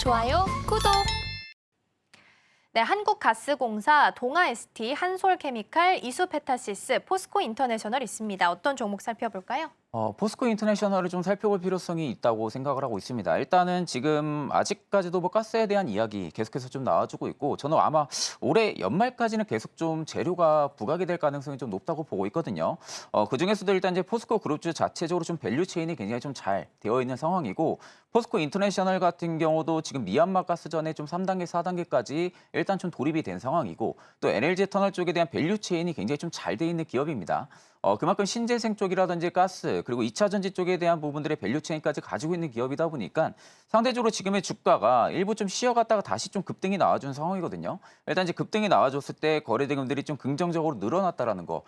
좋아요, 구독! 네, 한국가스공사, 동아ST, 한솔케미칼, 이수페타시스, 포스코인터내셔널 있습니다. 어떤 종목 살펴볼까요? 포스코 인터내셔널을 좀 살펴볼 필요성이 있다고 생각을 하고 있습니다. 일단은 지금 아직까지도 뭐 가스에 대한 이야기 계속해서 좀 나와주고 있고 저는 아마 올해 연말까지는 계속 좀 재료가 부각이 될 가능성이 좀 높다고 보고 있거든요. 그중에서도 일단 이제 포스코 그룹주 자체적으로 좀 밸류 체인이 굉장히 좀 잘 되어 있는 상황이고 포스코 인터내셔널 같은 경우도 지금 미얀마 가스전에 좀 3단계, 4단계까지 일단 좀 돌입이 된 상황이고 또 NLG 터널 쪽에 대한 밸류 체인이 굉장히 좀 잘 돼 있는 기업입니다. 그만큼 신재생 쪽이라든지 가스 그리고 2차 전지 쪽에 대한 부분들의 밸류 체인까지 가지고 있는 기업이다 보니까 상대적으로 지금의 주가가 일부 좀 쉬어갔다가 다시 좀 급등이 나와준 상황이거든요. 일단 이제 급등이 나와줬을 때 거래 대금들이 좀 긍정적으로 늘어났다라는 거.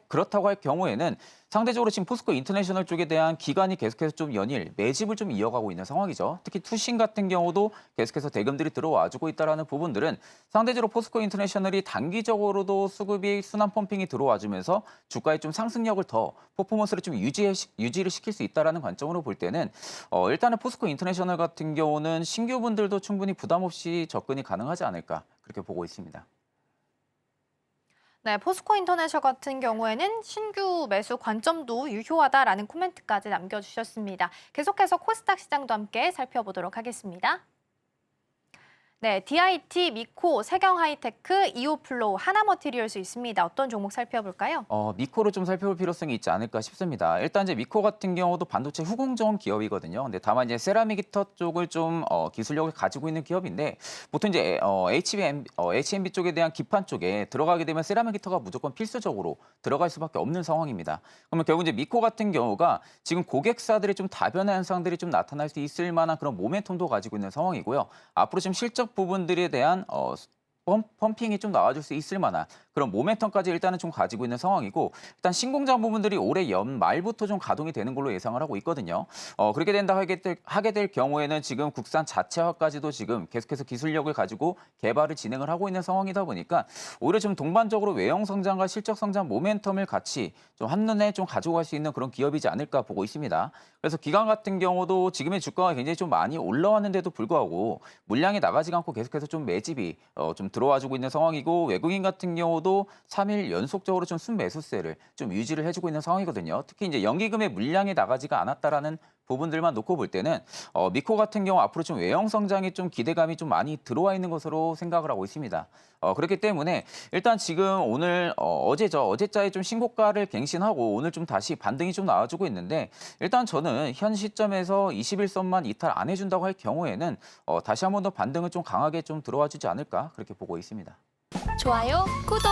그렇다고 할 경우에는 상대적으로 지금 포스코 인터내셔널 쪽에 대한 기간이 계속해서 좀 연일 매집을 좀 이어가고 있는 상황이죠. 특히 투신 같은 경우도 계속해서 대금들이 들어와주고 있다라는 부분들은 상대적으로 포스코 인터내셔널이 단기적으로도 수급이 순환 펌핑이 들어와주면서 주가의 좀 상승력을 더 퍼포먼스를 좀 유지를 시킬 수 있다라는 관점으로 볼 때는 일단은 포스코 인터내셔널 같은 경우는 신규분들도 충분히 부담 없이 접근이 가능하지 않을까 그렇게 보고 있습니다. 네, 포스코 인터내셔널 같은 경우에는 신규 매수 관점도 유효하다라는 코멘트까지 남겨주셨습니다. 계속해서 코스닥 시장도 함께 살펴보도록 하겠습니다. 네, DIT, 미코, 세경하이테크, 이오플로우, 하나머티리얼스 있습니다. 어떤 종목 살펴볼까요? 미코를 좀 살펴볼 필요성이 있지 않을까 싶습니다. 일단 이제 미코 같은 경우도 반도체 후공정 기업이거든요. 근데 다만 이제 세라믹 히터 쪽을 좀 기술력을 가지고 있는 기업인데 보통 이제 HMB 쪽에 대한 기판 쪽에 들어가게 되면 세라믹 히터가 무조건 필수적으로 들어갈 수밖에 없는 상황입니다. 그러면 결국 이제 미코 같은 경우가 지금 고객사들이 좀 다변화 현상들이 좀 나타날 수 있을 만한 그런 모멘텀도 가지고 있는 상황이고요. 앞으로 지금 실적 부분들에 대한 펌핑이 좀 나와줄 수 있을 만한 그런 모멘텀까지 일단은 좀 가지고 있는 상황이고 일단 신공장 부분들이 올해 연말부터 좀 가동이 되는 걸로 예상을 하고 있거든요. 그렇게 된다 하게 될 경우에는 지금 국산 자체화까지도 지금 계속해서 기술력을 가지고 개발을 진행을 하고 있는 상황이다 보니까 오히려 좀 동반적으로 외형 성장과 실적 성장 모멘텀을 같이 좀 한눈에 좀 가져갈 수 있는 그런 기업이지 않을까 보고 있습니다. 그래서 기관 같은 경우도 지금의 주가가 굉장히 좀 많이 올라왔는데도 불구하고 물량이 나가지 않고 계속해서 좀 매집이 좀 들어와주고 있는 상황이고 외국인 같은 경우도 3일 연속적으로 좀 순매수세를 좀 유지를 해주고 있는 상황이거든요. 특히 이제 연기금의 물량이 나가지가 않았다라는 부분들만 놓고 볼 때는 미코 같은 경우 앞으로 좀 외형 성장이 좀 기대감이 좀 많이 들어와 있는 것으로 생각을 하고 있습니다. 그렇기 때문에 일단 지금 오늘 어제자에 좀 신고가를 갱신하고 오늘 좀 다시 반등이 좀 나와주고 있는데 일단 저는 현 시점에서 21선만 이탈 안 해준다고 할 경우에는 다시 한 번 더 반등을 좀 강하게 좀 들어와 주지 않을까 그렇게 보고 있습니다. 좋아요, 구독!